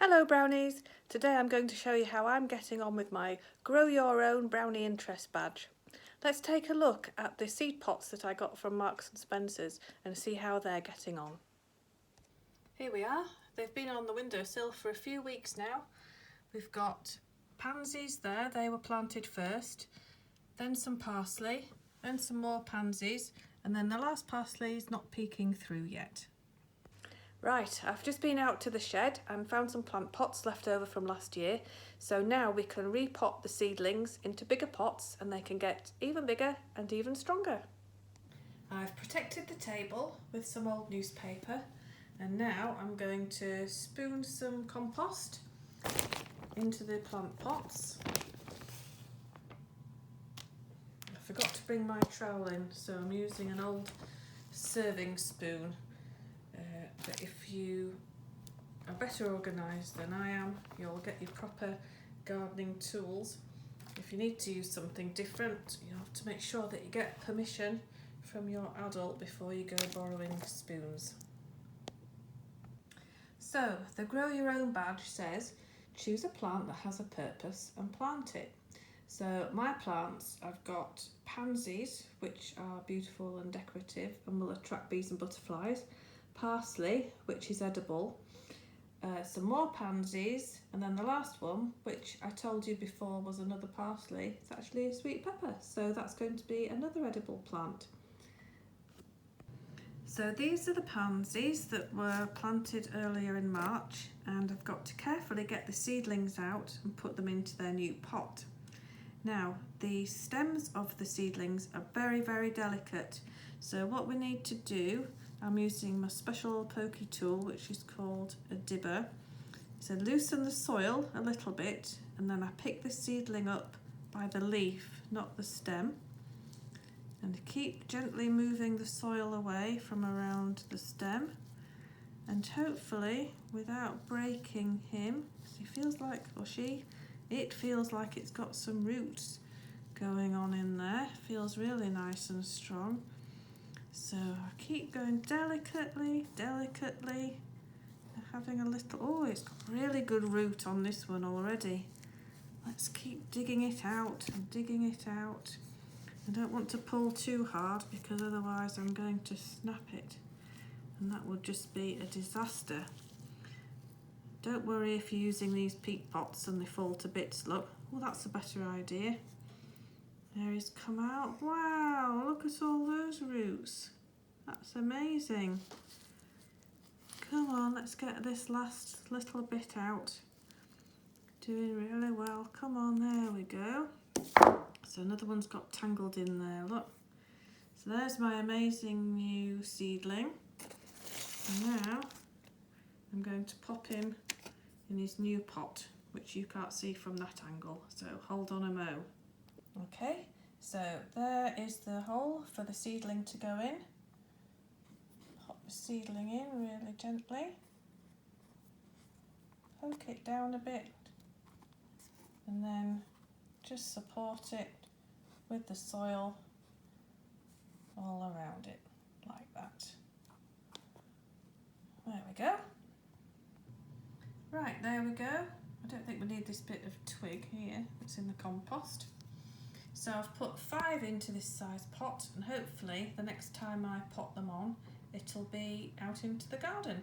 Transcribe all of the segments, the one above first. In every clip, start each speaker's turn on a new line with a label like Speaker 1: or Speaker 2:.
Speaker 1: Hello brownies! Today I'm going to show you how I'm getting on with my Grow Your Own Brownie Interest badge. Let's take a look at the seed pots that I got from Marks and Spencer's and see how they're getting on. Here we are. They've been on the windowsill for a few weeks now. We've got pansies there, they were planted first, then some parsley, then some more pansies, and then the last parsley is not peeking through yet. Right, I've just been out to the shed and found some plant pots left over from last year, so now we can repot the seedlings into bigger pots and they can get even bigger and even stronger. I've protected the table with some old newspaper and now I'm going to spoon some compost into the plant pots. I forgot to bring my trowel in, so I'm using an old serving spoon. But if you are better organised than I am, you'll get your proper gardening tools. If you need to use something different, you have to make sure that you get permission from your adult before you go borrowing spoons. So, the Grow Your Own badge says, choose a plant that has a purpose and plant it. So my plants, I've got pansies, which are beautiful and decorative and will attract bees and butterflies. Parsley, which is edible, some more pansies, and then the last one, which I told you before was another parsley, it's actually a sweet pepper, so that's going to be another edible plant. So these are the pansies that were planted earlier in March, and I've got to carefully get the seedlings out and put them into their new pot. Now, the stems of the seedlings are very, very delicate, so what we need to do, I'm using my special pokey tool, which is called a dibber. So loosen the soil a little bit, and then I pick the seedling up by the leaf, not the stem. And keep gently moving the soil away from around the stem. And hopefully, without breaking him, because he feels like, or she, it feels like it's got some roots going on in there. Feels really nice and strong. So I keep going delicately, having a little, oh, it's got really good root on this one already. Let's keep digging it out and digging it out. I don't want to pull too hard because otherwise I'm going to snap it and that would just be a disaster. Don't worry if you're using these peat pots and they fall to bits, look. Well, that's a better idea. There he's come out. Wow, look at all those roots. That's amazing. Come on, let's get this last little bit out. Doing really well. Come on, there we go. So another one's got tangled in there, look. So there's my amazing new seedling. And now I'm going to pop him in his new pot, which you can't see from that angle. So hold on a mo. Okay, so there is the hole for the seedling to go in. Pop the seedling in really gently. Poke it down a bit and then just support it with the soil all around it, like that. There we go. Right, there we go. I don't think we need this bit of twig here that's in the compost. So I've put 5 into this size pot, and hopefully the next time I pot them on, it'll be out into the garden.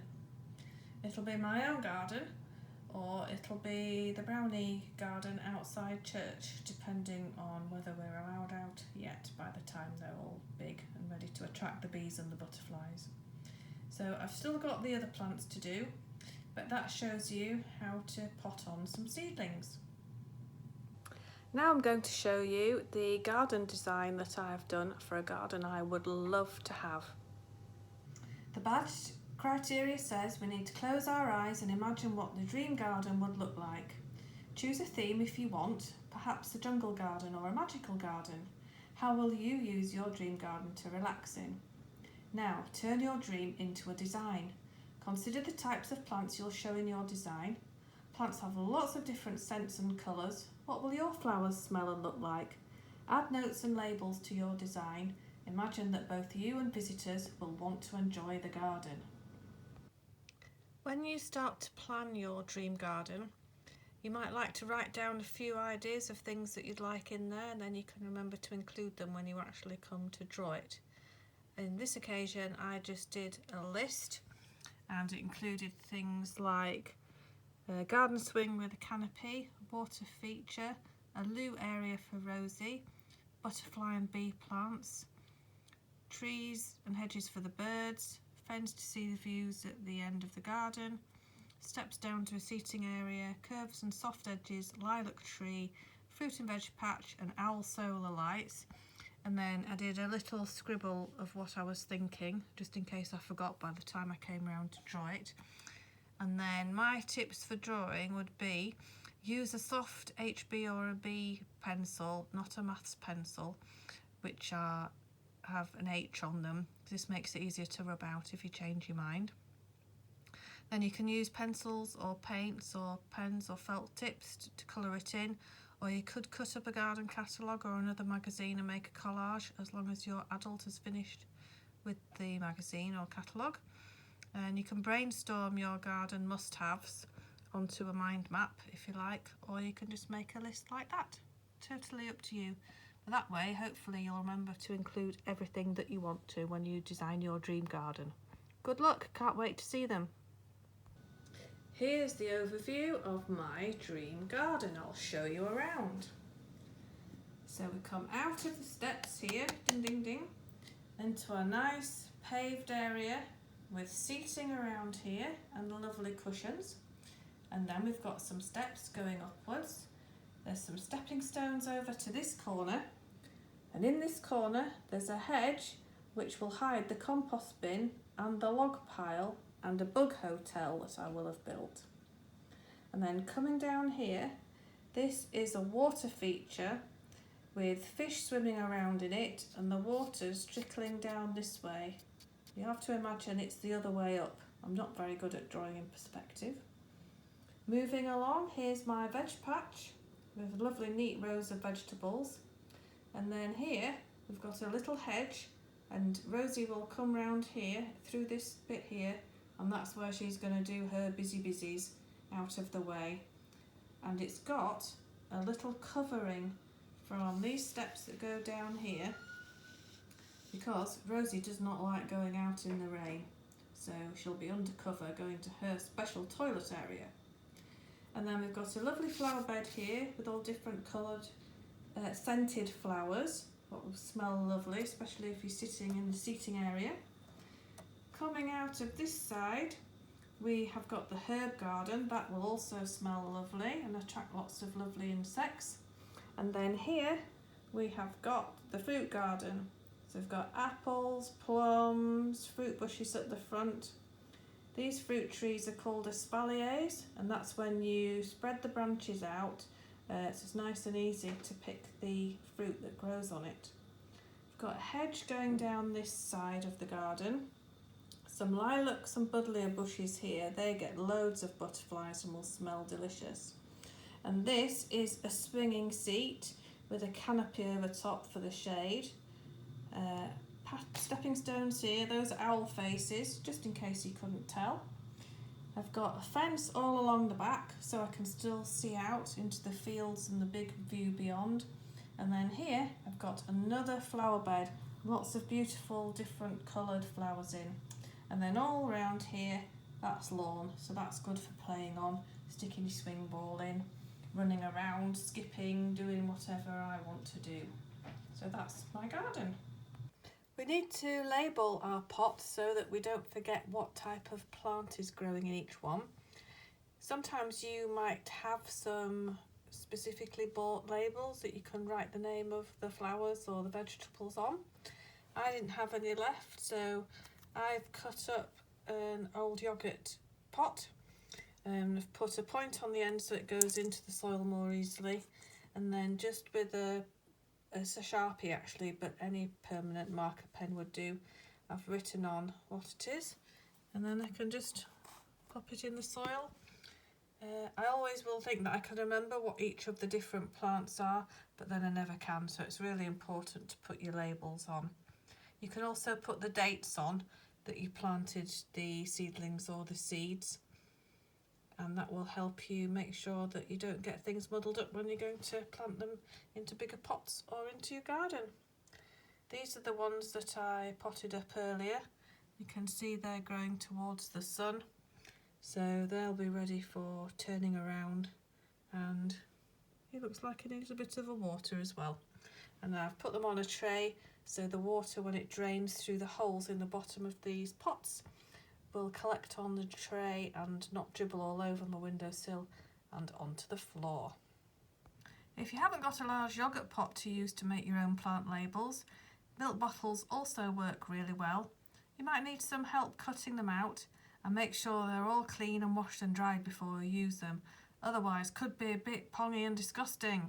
Speaker 1: It'll be my own garden, or it'll be the brownie garden outside church, depending on whether we're allowed out yet by the time they're all big and ready to attract the bees and the butterflies. So I've still got the other plants to do, but that shows you how to pot on some seedlings. Now I'm going to show you the garden design that I've done for a garden I would love to have. The badge criteria says we need to close our eyes and imagine what the dream garden would look like. Choose a theme if you want, perhaps a jungle garden or a magical garden. How will you use your dream garden to relax in? Now, turn your dream into a design. Consider the types of plants you'll show in your design. Plants have lots of different scents and colours. What will your flowers smell and look like? Add notes and labels to your design. Imagine that both you and visitors will want to enjoy the garden. When you start to plan your dream garden, you might like to write down a few ideas of things that you'd like in there, and then you can remember to include them when you actually come to draw it. In this occasion, I just did a list, and it included things like a garden swing with a canopy, a water feature, a loo area for Rosie, butterfly and bee plants, trees and hedges for the birds, fence to see the views at the end of the garden, steps down to a seating area, curves and soft edges, lilac tree, fruit and veg patch and owl solar lights. And then I did a little scribble of what I was thinking, just in case I forgot by the time I came around to draw it. And then my tips for drawing would be use a soft HB or a B pencil, not a maths pencil, which have an H on them. This makes it easier to rub out if you change your mind. Then you can use pencils or paints or pens or felt tips to colour it in, or you could cut up a garden catalogue or another magazine and make a collage, as long as your adult has finished with the magazine or catalogue. And you can brainstorm your garden must-haves onto a mind map if you like, or you can just make a list like that. Totally up to you. But that way, hopefully you'll remember to include everything that you want to when you design your dream garden. Good luck, can't wait to see them. Here's the overview of my dream garden. I'll show you around. So we come out of the steps here, ding ding ding, into a nice paved area with seating around here and lovely cushions. And then we've got some steps going upwards. There's some stepping stones over to this corner. And in this corner there's a hedge which will hide the compost bin and the log pile and a bug hotel that I will have built. And then coming down here, this is a water feature with fish swimming around in it and the water's trickling down this way. You have to imagine it's the other way up. I'm not very good at drawing in perspective. Moving along, here's my veg patch with a lovely neat rows of vegetables. And then here we've got a little hedge, and Rosie will come round here through this bit here, and that's where she's going to do her busies out of the way. And it's got a little covering from these steps that go down here, because Rosie does not like going out in the rain, so she'll be undercover going to her special toilet area. And then we've got a lovely flower bed here with all different coloured scented flowers, what will smell lovely, especially if you're sitting in the seating area. Coming out of this side, we have got the herb garden. That will also smell lovely and attract lots of lovely insects. And then here we have got the fruit garden. So we've got apples, plums, fruit bushes at the front. These fruit trees are called espaliers, and that's when you spread the branches out, so it's nice and easy to pick the fruit that grows on it. We've got a hedge going down this side of the garden. Some lilacs and buddleia bushes here, they get loads of butterflies and will smell delicious. And this is a swinging seat with a canopy over top for the shade. Stepping stones here, those are owl faces, just in case you couldn't tell. I've got a fence all along the back so I can still see out into the fields and the big view beyond. And then here I've got another flower bed, lots of beautiful different coloured flowers in. And then all around here, that's lawn, so that's good for playing on, sticking your swing ball in, running around, skipping, doing whatever I want to do. So that's my garden. We need to label our pots so that we don't forget what type of plant is growing in each one. Sometimes you might have some specifically bought labels that you can write the name of the flowers or the vegetables on. I didn't have any left, so I've cut up an old yoghurt pot and I've put a point on the end so it goes into the soil more easily, and then just with it's a Sharpie actually, but any permanent marker pen would do, I've written on what it is, and then I can just pop it in the soil. I always will think that I can remember what each of the different plants are, but then I never can, so it's really important to put your labels on. You can also put the dates on that you planted the seedlings or the seeds, and that will help you make sure that you don't get things muddled up when you're going to plant them into bigger pots or into your garden. These are the ones that I potted up earlier. You can see they're growing towards the sun, so they'll be ready for turning around, and it looks like it needs a bit of a water as well. And I've put them on a tray, so the water, when it drains through the holes in the bottom of these pots, will collect on the tray and not dribble all over my windowsill and onto the floor. If you haven't got a large yoghurt pot to use to make your own plant labels, milk bottles also work really well. You might need some help cutting them out, and make sure they're all clean and washed and dried before you use them, otherwise could be a bit pongy and disgusting.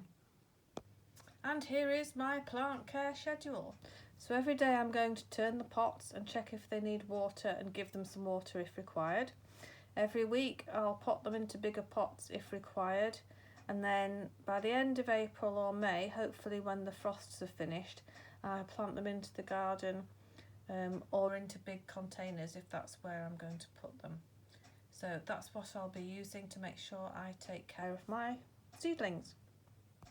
Speaker 1: And here is my plant care schedule. So every day I'm going to turn the pots and check if they need water and give them some water if required. Every week I'll pot them into bigger pots if required, and then by the end of April or May, hopefully when the frosts are finished, I plant them into the garden or into big containers if that's where I'm going to put them. So that's what I'll be using to make sure I take care of my seedlings.